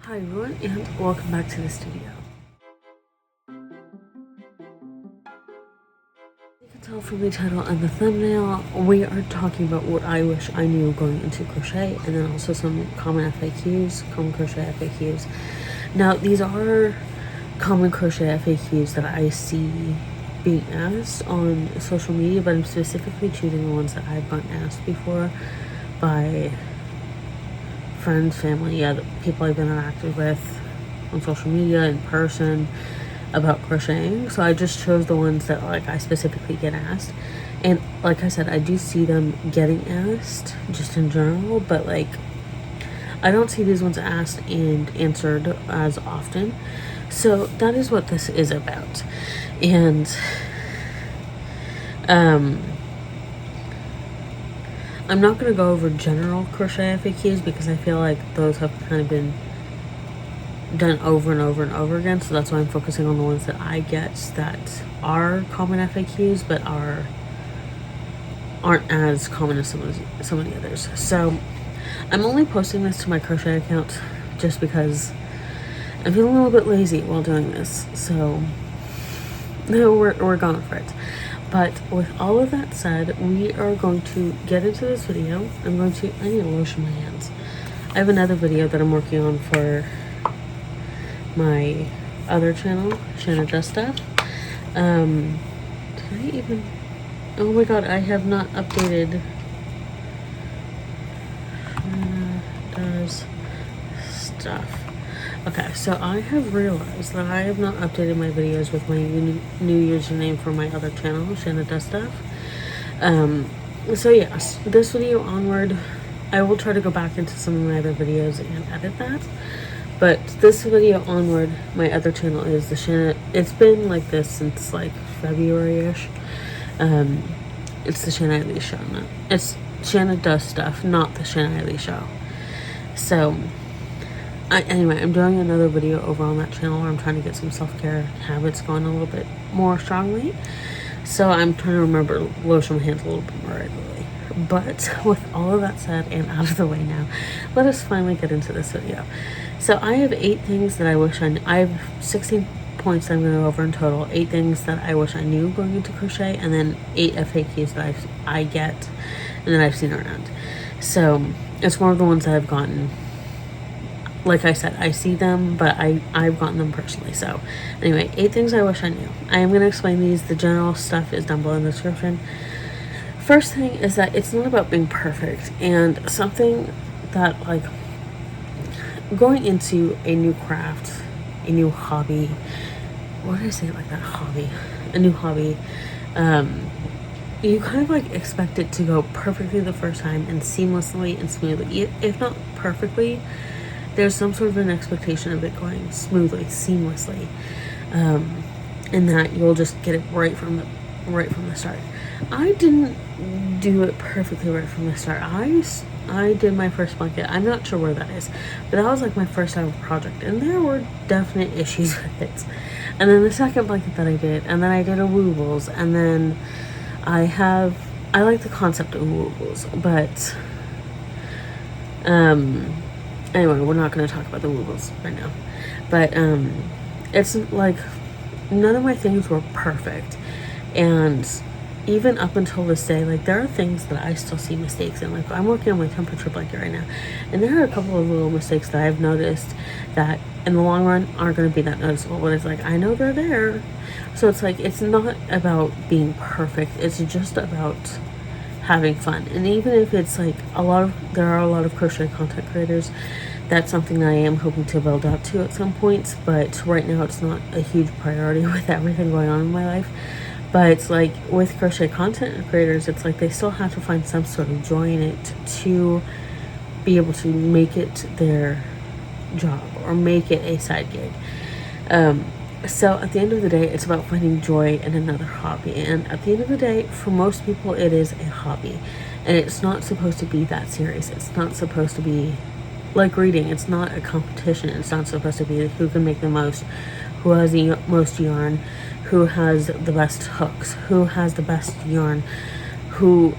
Hi everyone, and welcome back to this video. You can tell from the title and the thumbnail, we are talking about what I wish I knew going into crochet, and then also some common FAQs, common crochet FAQs. Now these are common crochet FAQs that I see being asked on social media, but I'm specifically choosing the ones that I've gotten asked before by friends, family, the people I've interacted with on social media, in person, about crocheting. So I just chose the ones that I specifically get asked, and like I said, I do see them getting asked just in general, but I don't see these ones asked and answered as often. So that is what this is about. And I'm not going to go over general crochet FAQs because I feel like those have kind of been done over and over and over again, so that's why I'm focusing on the ones that I get that are common FAQs but aren't as common as some of the others. So I'm only posting this to my crochet account just because I'm feeling a little bit lazy while doing this, so no, we're going for it. But with all of that said, we are going to get into this video. I need to lotion my hands. I have another video that I'm working on for my other channel, Shanna Does Stuff. Did I even, oh my god, I have not updated Shanna Does Stuff. Okay, so I have realized that I have not updated my videos with my new username for my other channel, Shanna Does Stuff. So yes, this video onward, I will try to go back into some of my other videos and edit that. But this video onward, my other channel is the Shanna. It's been like this since February-ish. It's the Shanna Eileen Show. It's Shanna Does Stuff, not the Shanna Eileen Show. So anyway, I'm doing another video over on that channel where I'm trying to get some self-care habits going a little bit more strongly. So I'm trying to remember to lotion my hands a little bit more regularly. But with all of that said and out of the way now, let us finally get into this video. So I have 8 things that I wish I knew. I have 16 points that I'm going to go over in total. 8 things that I wish I knew going into crochet, and then 8 FAQs that I get and that I've seen around. So it's one of the ones that I've gotten. Like I said, I see them, but I've gotten them personally. So anyway, 8 things I wish I knew. I am going to explain these. The general stuff is down below in the description. First thing is that it's not about being perfect, and something that going into a new craft, a new hobby, what did I say like that, hobby, a new hobby, you kind of expect it to go perfectly the first time and seamlessly and smoothly. If not perfectly, there's some sort of an expectation of it going smoothly, seamlessly, and that you'll just get it right from the start. I didn't do it perfectly right from the start. I did my first blanket. I'm not sure where that is, but that was my first ever project, and there were definite issues with it. And then the second blanket that I did, and then I did a woobles, and then I like the concept of woobles, but anyway, we're not going to talk about the woobles right now. But it's none of my things were perfect, and even up until this day, there are things that I still see mistakes in. I'm working on my temperature blanket right now, and there are a couple of little mistakes that I've noticed that in the long run aren't going to be that noticeable, but it's I know they're there. So it's not about being perfect, it's just about having fun. And even if it's there are a lot of crochet content creators, that's something that I am hoping to build up to at some points, but right now it's not a huge priority with everything going on in my life. But with crochet content creators, it's they still have to find some sort of joy in it to be able to make it their job or make it a side gig. So at the end of the day, it's about finding joy in another hobby. And at the end of the day, for most people, it is a hobby, and it's not supposed to be that serious. It's not supposed to be like reading. It's not a competition. It's not supposed to be who can make the most, who has the most yarn, who has the best hooks, who has the best yarn, who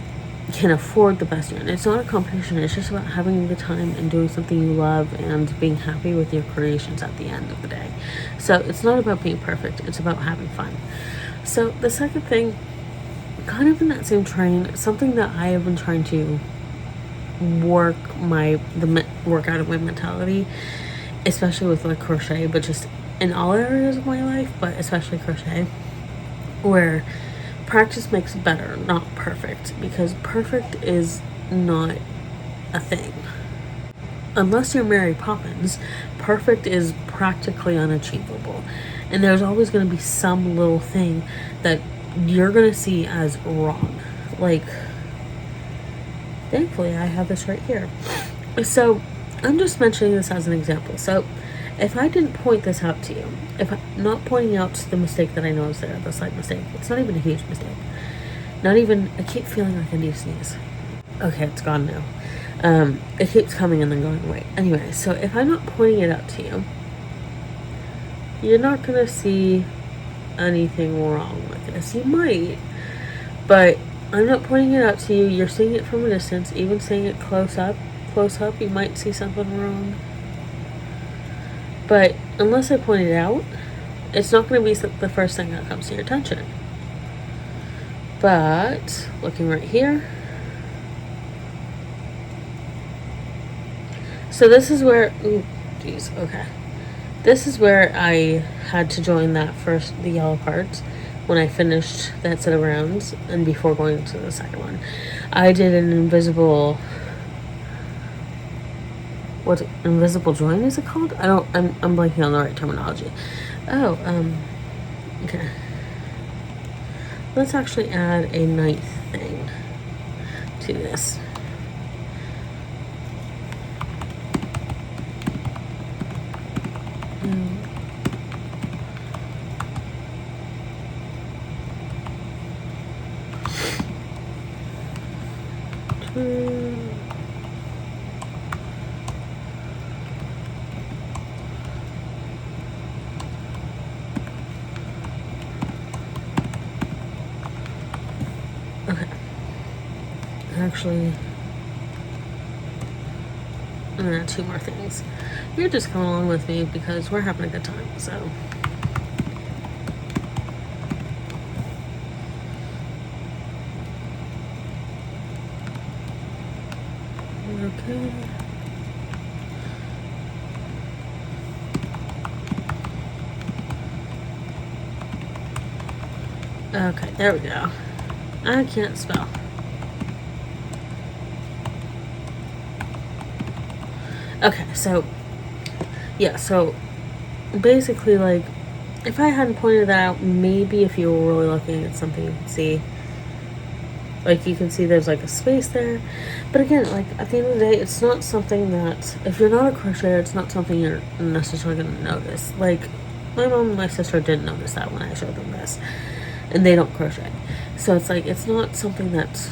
can afford the best yarn. It's not a competition. It's just about having the time and doing something you love and being happy with your creations at the end of the day. So it's not about being perfect. It's about having fun. So the second thing, kind of in that same train, something that I have been trying to work out of my mentality, especially with like crochet, but just in all areas of my life, but especially crochet, where practice makes better, not perfect, because perfect is not a thing. Unless you're Mary Poppins, perfect is practically unachievable. And there's always going to be some little thing that you're going to see as wrong. Like, thankfully, I have this right here. So, I'm just mentioning this as an example. So, if I didn't point this out to you, if I'm not pointing out the mistake that I know is there, the slight mistake, it's not even a huge mistake. Not even, I keep feeling like I need to sneeze. Okay, it's gone now. It keeps coming and then going away. Anyway, so if I'm not pointing it out to you, you're not going to see anything wrong with this. You might, but I'm not pointing it out to you. You're seeing it from a distance. Even seeing it close up, you might see something wrong. But unless I point it out, it's not going to be the first thing that comes to your attention. But looking right here, so this is where, okay. This is where I had to join the yellow parts when I finished that set of rounds and before going to the second one. I did an invisible join is it called? I'm blanking on the right terminology. Okay. Let's actually add a ninth thing to this. Okay. Actually, I'm gonna add 2 more things. You're just coming along with me because we're having a good time, so. Okay. Okay, there we go. I can't spell. Okay, so, yeah, so basically, like, if I hadn't pointed that out, maybe if you were really looking at something, you could see, like, you can see there's, like, a space there. But again, like, at the end of the day, it's not something that, if you're not a crocheter, it's not something you're necessarily going to notice. Like, my mom and my sister didn't notice that when I showed them this. And they don't crochet. So it's like, it's not something that's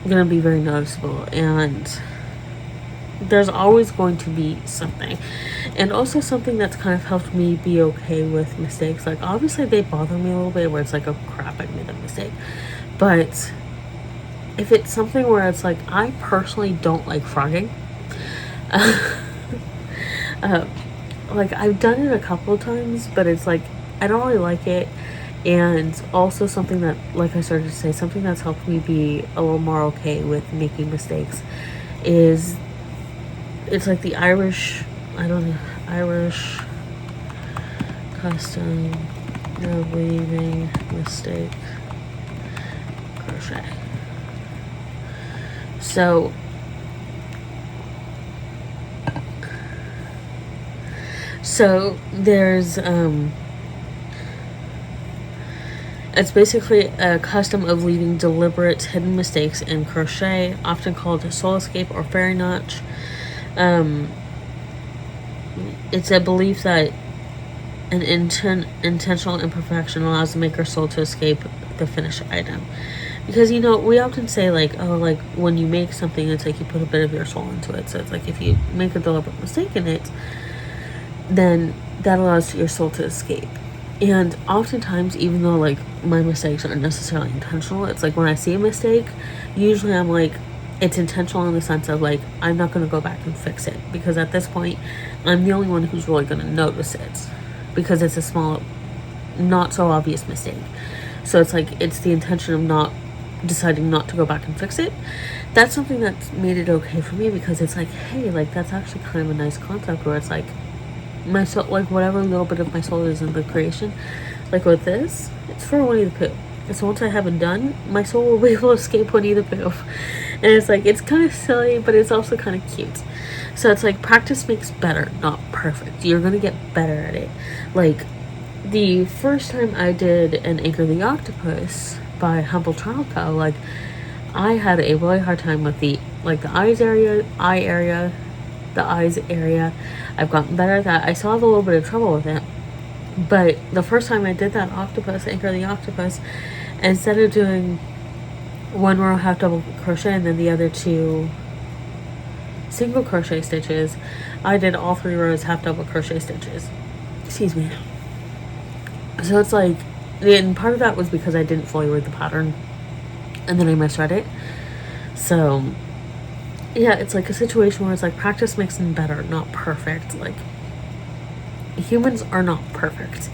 going to be very noticeable. And there's always going to be something. And also something that's kind of helped me be okay with mistakes. Like, obviously they bother me a little bit where it's like, oh crap, I made a mistake. But if it's something where it's like, I personally don't like frogging. Like, I've done it a couple of times, but it's like, I don't really like it. And also something that, like I started to say, something that's helped me be a little more okay with making mistakes is, it's like the Irish custom no weaving mistake crochet. So there's it's basically a custom of leaving deliberate hidden mistakes in crochet, often called a soul escape or fairy notch. It's a belief that an intentional imperfection allows the maker's soul to escape the finished item. Because, you know, we often say, like, oh, like, when you make something, it's like you put a bit of your soul into it. So it's like, if you make a deliberate mistake in it, then that allows your soul to escape. And oftentimes, even though, like, my mistakes aren't necessarily intentional. It's like when I see a mistake, usually I'm like, it's intentional in the sense of like, I'm not going to go back and fix it, because at this point I'm the only one who's really going to notice it, because it's a small, not so obvious mistake. So it's like, it's the intention of not deciding not to go back and fix it. That's something that's made it okay for me, because it's like, hey, like that's actually kind of a nice concept where it's like my soul, like whatever little bit of my soul is in the creation, like with this, it's for Winnie the Pooh. And so once I have it done, my soul will be able to escape Winnie the Pooh. And it's like, it's kind of silly, but it's also kind of cute. So it's like, practice makes better, not perfect. You're going to get better at it. Like, the first time I did an Anchor the Octopus by Humble Child Co., like, I had a really hard time with the, like, the eyes area. I've gotten better at that. I still have a little bit of trouble with it. But the first time I did that octopus, Anchor the Octopus, instead of doing one row half double crochet and then the other 2 single crochet stitches, I did all 3 rows half double crochet stitches. Excuse me. So it's like, and part of that was because I didn't fully read the pattern and then I misread it. So yeah, it's like a situation where it's like, practice makes them better, not perfect. Like, humans are not perfect.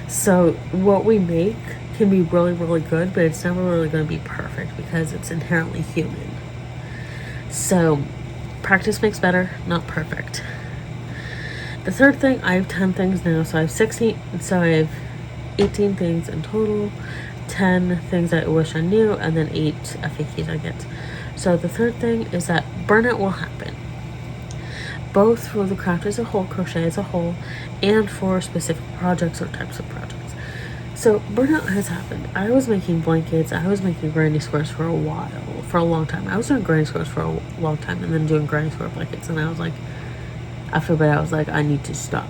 So what we make can be really, really good, but it's never really going to be perfect because it's inherently human. So practice makes better, not perfect. The third thing, I have 10 things now. So I have 16, so I have 18 things in total, 10 things I wish I knew, and then 8 FAQs I get. So the third thing is that burnout will happen, both for the craft as a whole, crochet as a whole, and for specific projects or types of projects. So burnout has happened. I was making blankets, I was making granny squares for a long time. I was doing granny squares for a long time and then doing granny square blankets, and I was like, after a bit I was like, I need to stop.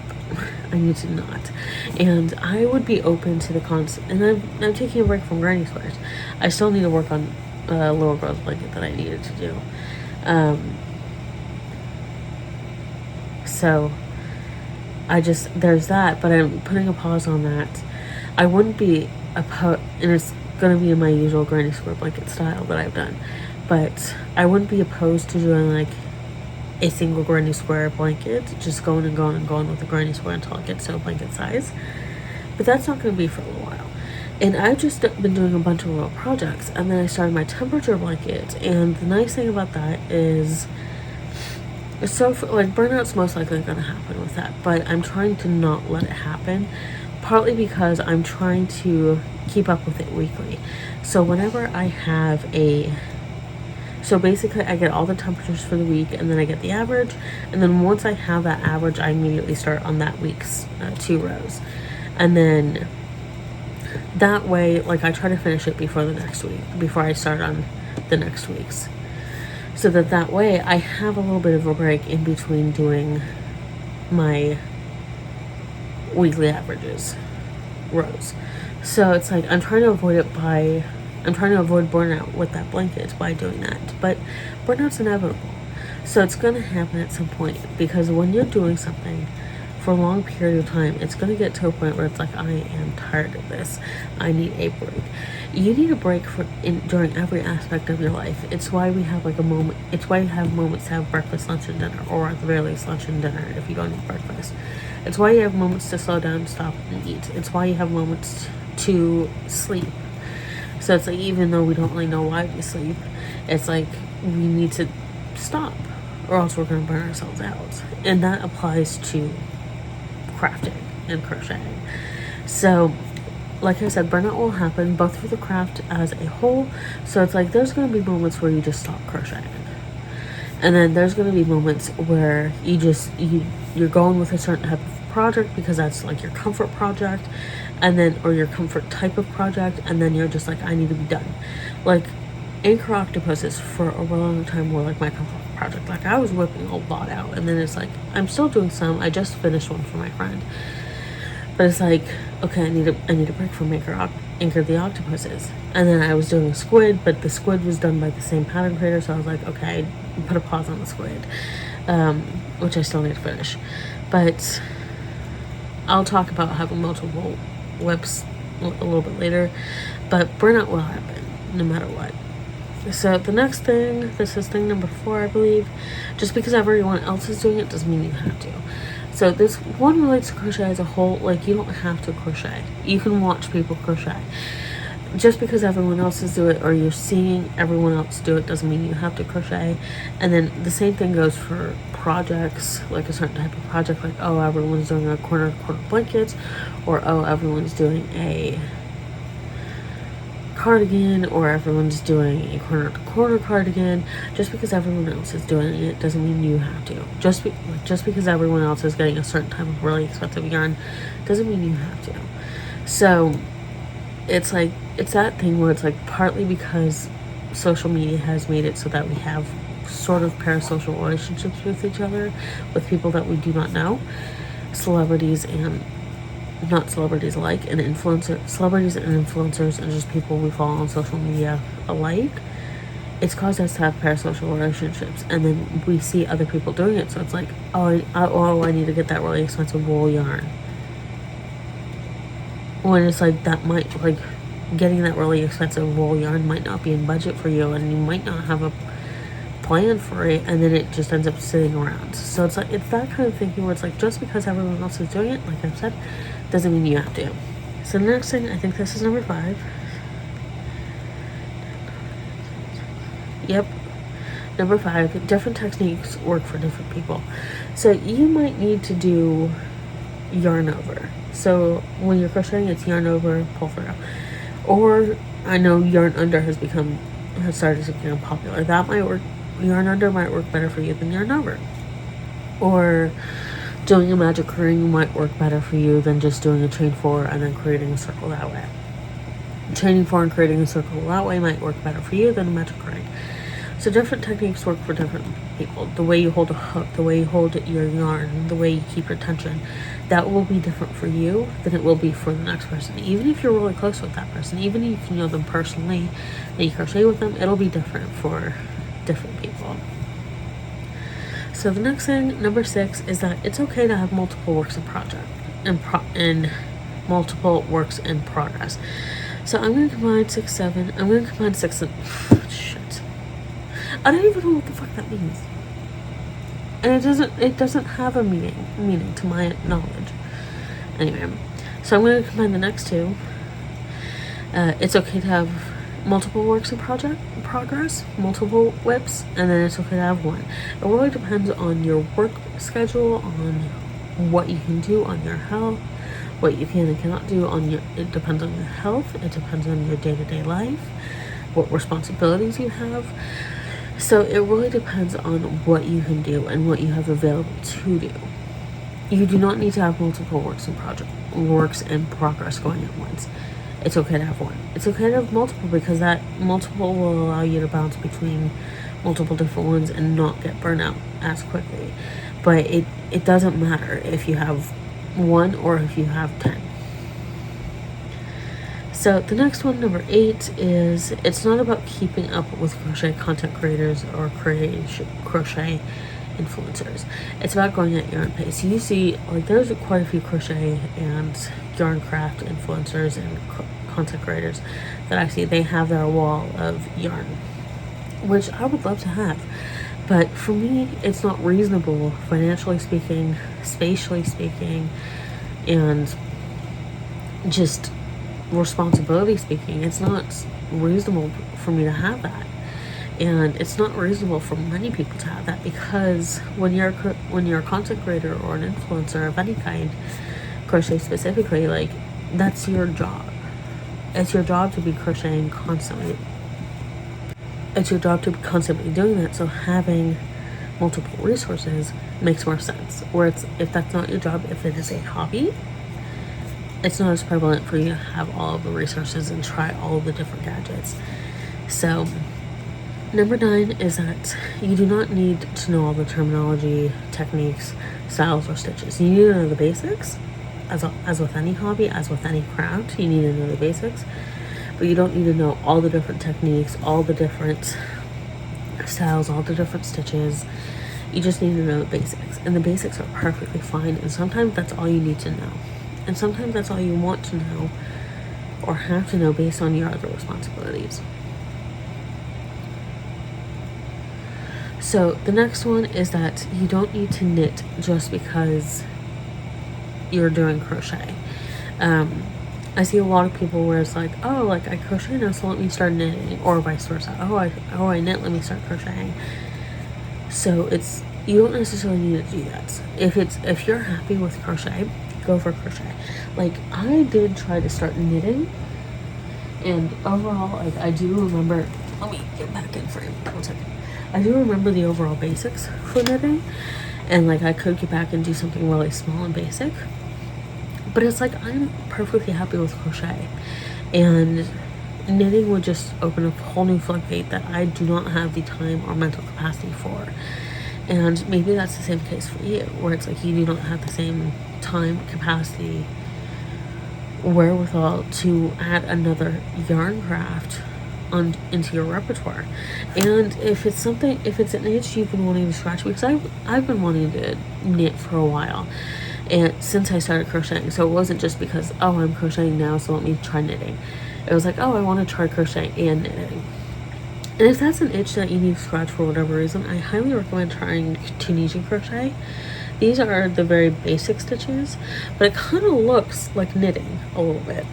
I need to not. And I would be open to the concept, and I'm taking a break from granny squares. I still need to work on a little girl's blanket that I needed to do. So there's that, but I'm putting a pause on that. I wouldn't be and it's going to be in my usual granny square blanket style that I've done, but I wouldn't be opposed to doing like a single granny square blanket, just going and going and going with the granny square until it gets to a blanket size. But that's not going to be for a little while. And I've just been doing a bunch of little projects, and then I started my temperature blanket, and the nice thing about that is, so like burnout's most likely going to happen with that, but I'm trying to not let it happen, partly because I'm trying to keep up with it weekly. So whenever I have so basically I get all the temperatures for the week, and then I get the average, and then once I have that average, I immediately start on that week's 2 rows. And then that way, like, I try to finish it before the next week, before I start on the next week's, so that way I have a little bit of a break in between doing my weekly averages rows. So it's like, I'm trying to avoid burnout with that blanket by doing that, but burnout's inevitable. So it's going to happen at some point, because when you're doing something for a long period of time, it's going to get to a point where it's like, I am tired of this. I need a break. You need a break during every aspect of your life. It's why we have like a moment. It's why you have moments to have breakfast, lunch, and dinner, or at the very least lunch and dinner if you don't eat breakfast. It's why you have moments to slow down, stop, and eat. It's why you have moments to sleep. So it's like, even though we don't really know why we sleep, it's like we need to stop, or else we're going to burn ourselves out. And that applies to crafting and crocheting. So like I said, burnout will happen both for the craft as a whole. So it's like, there's going to be moments where you just stop crocheting, and then there's going to be moments where you're going with a certain type of project because that's like your comfort project, and then, or your comfort type of project, and then you're just like, I need to be done. Like Anchor Octopuses for a really long time were like my comfort project. Like, I was whipping a lot out, and then it's like, I'm still doing some. I just finished one for my friend, but it's like, okay, I need a break from Anchor the Octopuses. And then I was doing a squid, but the squid was done by the same pattern creator, so I was like, okay, put a pause on the squid, which I still need to finish. But I'll talk about having multiple whips a little bit later, but burnout will happen no matter what. So the next thing, this is thing number 4, I believe. Just because everyone else is doing it doesn't mean you have to. So this one relates to crochet as a whole. Like, you don't have to crochet. You can watch people crochet. Just because everyone else is doing it, or you're seeing everyone else do it, doesn't mean you have to crochet. And then the same thing goes for projects, like a certain type of project, like, oh, everyone's doing a corner to corner blankets, or oh, everyone's doing a cardigan, or everyone's doing a corner to corner cardigan. Just because everyone else is doing it doesn't mean you have to. Just because everyone else is getting a certain type of really expensive yarn doesn't mean you have to. So it's like, it's that thing where it's like, partly because social media has made it so that we have sort of parasocial relationships with each other, with people that we do not know, celebrities and not celebrities alike, and celebrities and influencers, and just people we follow on social media alike. It's caused us to have parasocial relationships, and then we see other people doing it, so it's like, oh, I need to get that really expensive wool yarn. When it's like, that might, like, getting that really expensive wool yarn might not be in budget for you, and you might not have a plan for it, and then it just ends up sitting around. So it's like, it's that kind of thinking where it's like, just because everyone else is doing it, like I've said, doesn't mean you have to. So the next thing, I think this is number 5. Yep. Number 5, different techniques work for different people. So you might need to do yarn over. So when you're crocheting, it's yarn over, pull through. Or I know yarn under has started to become popular. That might work. Yarn under might work better for you than yarn over. Or doing a magic ring might work better for you than just doing a chain 4 and then creating a circle that way. Chaining 4 and creating a circle that way might work better for you than a magic ring. So different techniques work for different people. The way you hold a hook, the way you hold your yarn, the way you keep your tension, that will be different for you than it will be for the next person. Even if you're really close with that person, even if you know them personally and you crochet with them, it'll be different for different people. So the next thing, number 6, is that it's okay to have multiple works in multiple works in progress. So I'm going to combine 6, 7. I'm going to combine 6 and shit. I don't even know what the fuck that means. And it doesn't have a meaning to my knowledge. Anyway, so I'm going to combine the next 2. It's okay to have multiple works in progress, multiple whips, and then it's okay to have 1. It really depends on your work schedule, on what you can do, on your health, what you can and cannot do it depends on your health, it depends on your day-to-day life, what responsibilities you have. So it really depends on what you can do and what you have available to do. You do not need to have multiple works in progress going at once. It's okay to have 1. It's okay to have multiple, because that multiple will allow you to bounce between multiple different ones and not get burnout as quickly. But it doesn't matter if you have 1 or if you have 10. So the next one, number 8, is it's not about keeping up with crochet content creators or crochet influencers. It's about going at your own pace. You see, like, there's quite a few crochet and yarn craft influencers and content creators that I see. They have their wall of yarn, which I would love to have, but for me, it's not reasonable, financially speaking, spatially speaking, and just responsibility speaking. It's not reasonable for me to have that, and it's not reasonable for many people to have that, because when you're a content creator or an influencer of any kind, crochet specifically, like, that's your job. It's your job to be crocheting constantly. It's your job to be constantly doing that, so having multiple resources makes more sense. Where if that's not your job, if it is a hobby, it's not as prevalent for you to have all of the resources and try all of the different gadgets. So number 9 is that you do not need to know all the terminology, techniques, styles, or stitches. You need to know the basics. As with any hobby, as with any craft, you need to know the basics, but you don't need to know all the different techniques, all the different styles, all the different stitches. You just need to know the basics, and the basics are perfectly fine, and sometimes that's all you need to know, and sometimes that's all you want to know or have to know based on your other responsibilities. So the next one is that you don't need to knit just because you're doing crochet. I see a lot of people where it's like, oh, like I crochet now, so let me start knitting, or vice versa. Oh, I knit, let me start crocheting. So you don't necessarily need to do that. If you're happy with crochet, go for crochet. Like I did try to start knitting, and overall, like I do remember. Let me get back in frame. 1 second. I do remember the overall basics for knitting, and like I could get back and do something really small and basic. But it's like I'm perfectly happy with crochet, and knitting would just open up a whole new floodgate that I do not have the time or mental capacity for. And maybe that's the same case for you, where it's like you do not have the same time, capacity, wherewithal to add another yarn craft into your repertoire. And if it's an itch you've been wanting to scratch, because I've been wanting to knit for a while, and since I started crocheting. So it wasn't just because, oh, I'm crocheting now, so let me try knitting. It was like, oh, I want to try crochet and knitting. And if that's an itch that you need to scratch for whatever reason, I highly recommend trying Tunisian crochet. These are the very basic stitches, but it kind of looks like knitting a little bit.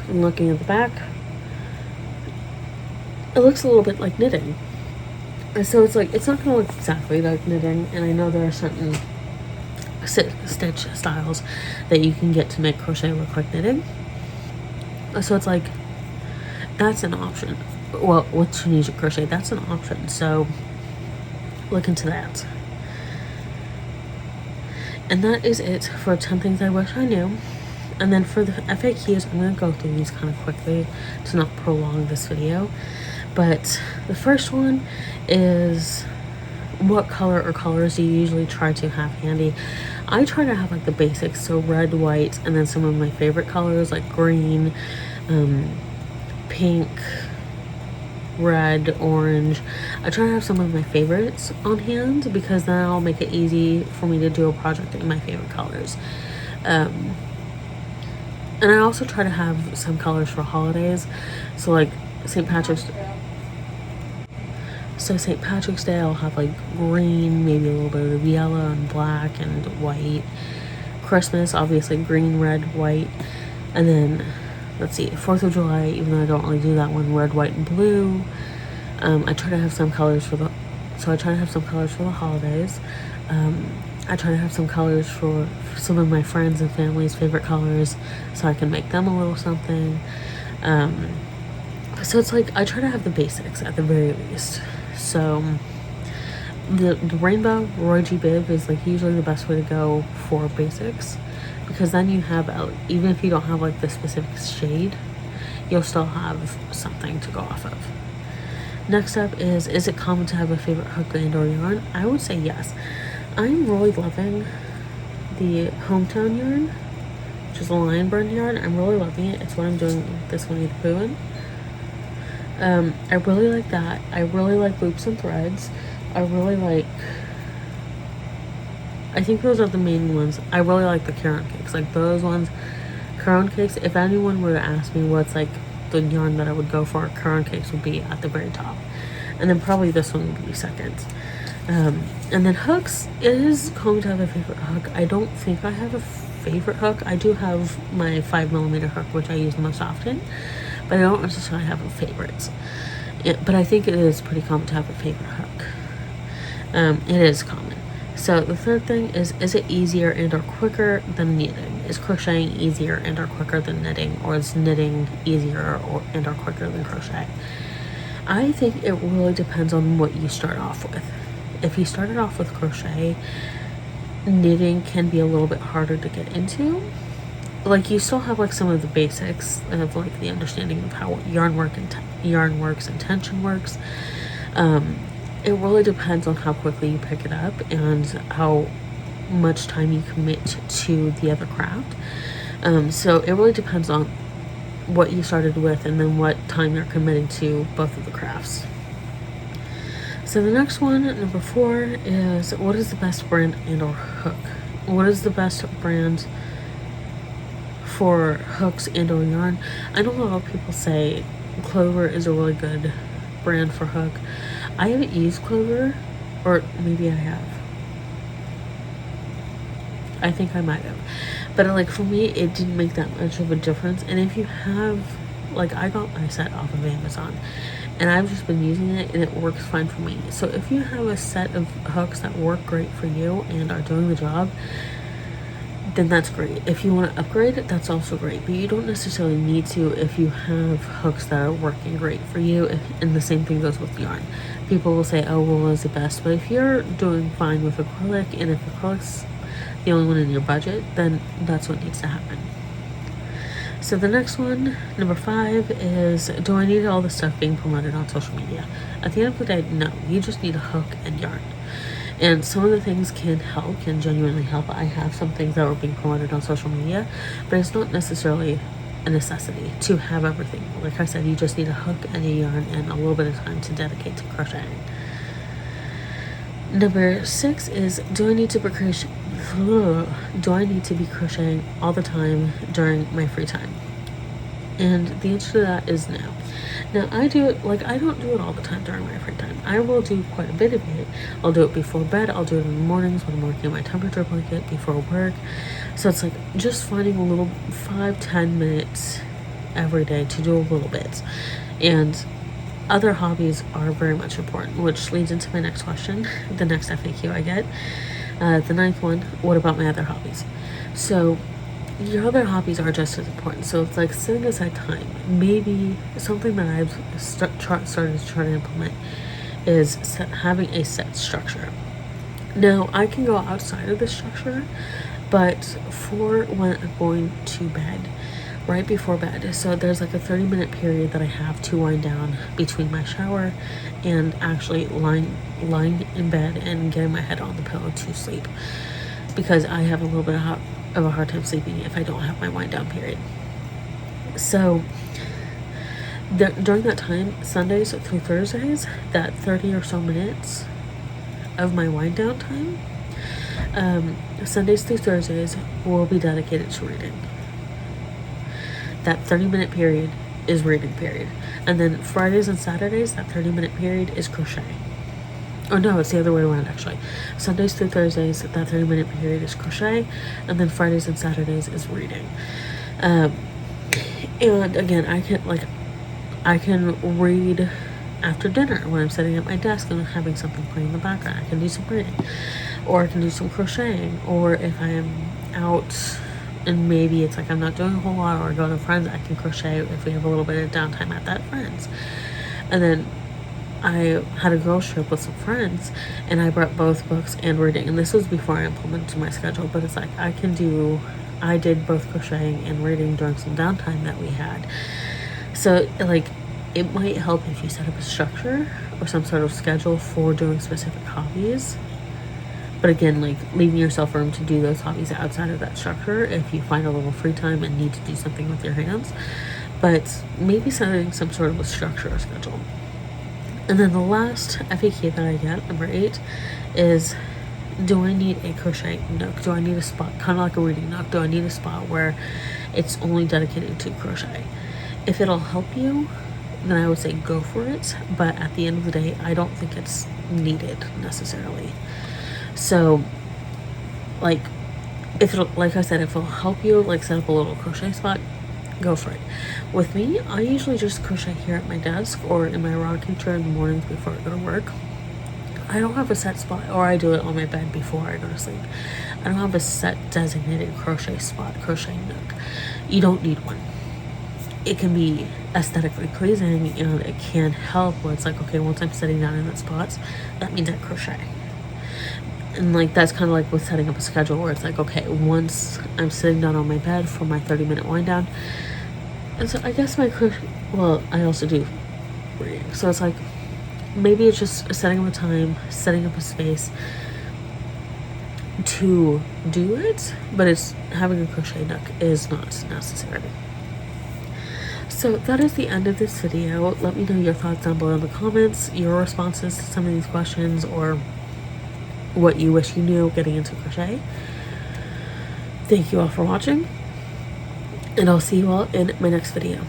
I'm looking at the back. It looks a little bit like knitting. And so it's like, it's not going to look exactly like knitting, and I know there are certain stitch styles that you can get to make crochet look like knitting. So it's like, that's an option. Well, with Tunisian crochet, that's an option. So look into that. And that is it for 10 things I wish I knew. And then for the FAQs, I'm going to go through these kind of quickly to not prolong this video. But the first one is, what color or colors do you usually try to have handy? I try to have like the basics, so red, white, and then some of my favorite colors like green, pink, red, orange. I try to have some of my favorites on hand, because then I'll make it easy for me to do a project in my favorite colors. And I also try to have some colors for holidays, so like St. Patrick's Day, I'll have like green, maybe a little bit of yellow and black and white. Christmas, obviously green, red, white. And then, let's see, 4th of July, even though I don't really do that one, red, white, and blue. I try to have some colors for the holidays. I try to have some colors for some of my friends and family's favorite colors, so I can make them a little something. So it's like, I try to have the basics at the very least. So the rainbow Roy G bib is like usually the best way to go for basics, because then you have, even if you don't have like the specific shade, you'll still have something to go off of. Next up is it common to have a favorite hook and or yarn? I would say yes. I'm really loving the Hometown yarn, which is a lion burn yarn. I'm really loving it. It's what I'm doing this Winnie the Pooh in. I really like that. I really like loops and threads. I think those are the main ones. I really like the caron cakes. Like those ones, caron cakes, if anyone were to ask me what's like the yarn that I would go for, caron cakes would be at the very top. And then probably this one would be second. And then hooks, it is common to have a favorite hook. I don't think I have a favorite hook. I do have my 5mm hook, which I use the most often, but I don't necessarily have a favorite. But I think it is pretty common to have a favorite hook. It is common. So the third thing is it easier and or quicker than knitting? Is crocheting easier and or quicker than knitting, or is knitting easier and or quicker than crochet? I think it really depends on what you start off with. If you started off with crochet, knitting can be a little bit harder to get into. Like you still have like some of the basics of like the understanding of how yarn works and tension works. It really depends on how quickly you pick it up and how much time you commit to the other craft. So it really depends on what you started with and then what time you're committing to both of the crafts. So the next one, number 4, is what is the best brand and or hook? What is the best brand for hooks and or yarn. I know a lot of people say Clover is a really good brand for hook. I haven't used Clover, or maybe I have. I think I might have, but like for me it didn't make that much of a difference. And if you have, like, I got my set off of Amazon and I've just been using it and it works fine for me. So if you have a set of hooks that work great for you and are doing the job, then that's great. If you want to upgrade it, that's also great, but you don't necessarily need to if you have hooks that are working great for you. And the same thing goes with yarn. People will say, oh, wool is the best, but if you're doing fine with acrylic, and if acrylic's the only one in your budget, then that's what needs to happen. So the next one, number 5, is, do I need all the stuff being promoted on social media? At the end of the day, no. You just need a hook and yarn. And some of the things can genuinely help. I have some things that are being promoted on social media, but it's not necessarily a necessity to have everything. Like I said, you just need a hook and a yarn and a little bit of time to dedicate to crocheting. Number 6 is, do I need to be crocheting all the time during my free time? And the answer to that is no. Now I do it, like, I don't do it all the time during my free time. I will do quite a bit of it. I'll do it before bed. I'll do it in the mornings when I'm working on my temperature blanket before work. So it's like just finding a little 5-10 minutes every day to do a little bit. And other hobbies are very much important, which leads into my next question, the next FAQ I get. The 9th one, what about my other hobbies? So your other hobbies are just as important. So it's like setting aside time. Maybe something that I've started to try to implement is having a set structure. Now I can go outside of this structure, but for when I'm going to bed, right before bed, so there's like a 30-minute period that I have to wind down between my shower and actually lying in bed and getting my head on the pillow to sleep, because I have a little bit of a hard time sleeping if I don't have my wind down period. So during that time, Sundays through Thursdays, that 30 or so minutes of my wind down time, Sundays through Thursdays will be dedicated to reading. That 30-minute period is reading period. And then Fridays and Saturdays, that 30-minute period is crochet. Oh no, it's the other way around actually. Sundays through Thursdays, that 30-minute period is crochet, and then Fridays and Saturdays is reading. And again, I can read after dinner when I'm sitting at my desk and having something playing in the background. I can do some reading, or I can do some crocheting, or if I am out and maybe it's like I'm not doing a whole lot, or I go to friends, I can crochet if we have a little bit of downtime at that friend's. And then I had a girls trip with some friends and I brought both books and reading, and this was before I implemented my schedule, but it's like I did both crocheting and reading during some downtime that we had. So like it might help if you set up a structure or some sort of schedule for doing specific hobbies. But again, like leaving yourself room to do those hobbies outside of that structure if you find a little free time and need to do something with your hands. But maybe setting some sort of a structure or schedule. And then the last FAQ that I get, number 8, is, do I need a crochet nook? Do I need a spot, kind of like a reading nook? Do I need a spot where it's only dedicated to crochet? If it'll help you, then I would say go for it. But at the end of the day, I don't think it's needed necessarily. So, like I said, if it'll help you, like set up a little crochet spot, go for it. With me, I usually just crochet here at my desk or in my rocking chair in the mornings before I go to work. I don't have a set spot, or I do it on my bed before I go to sleep. I don't have a set designated crochet spot, crochet nook. You don't need one. It can be aesthetically pleasing and it can help where it's like, okay, once I'm sitting down in that spot, that means I crochet. And like that's kind of like with setting up a schedule where it's like, okay, once I'm sitting down on my bed for my 30-minute wind down, and so I guess I also do reading, so it's like maybe it's just setting up a time, setting up a space to do it, but it's having a crochet nook is not necessary. So that is the end of this video. Let me know your thoughts down below in the comments, your responses to some of these questions, or what you wish you knew getting into crochet. Thank you all for watching, And I'll see you all in my next video.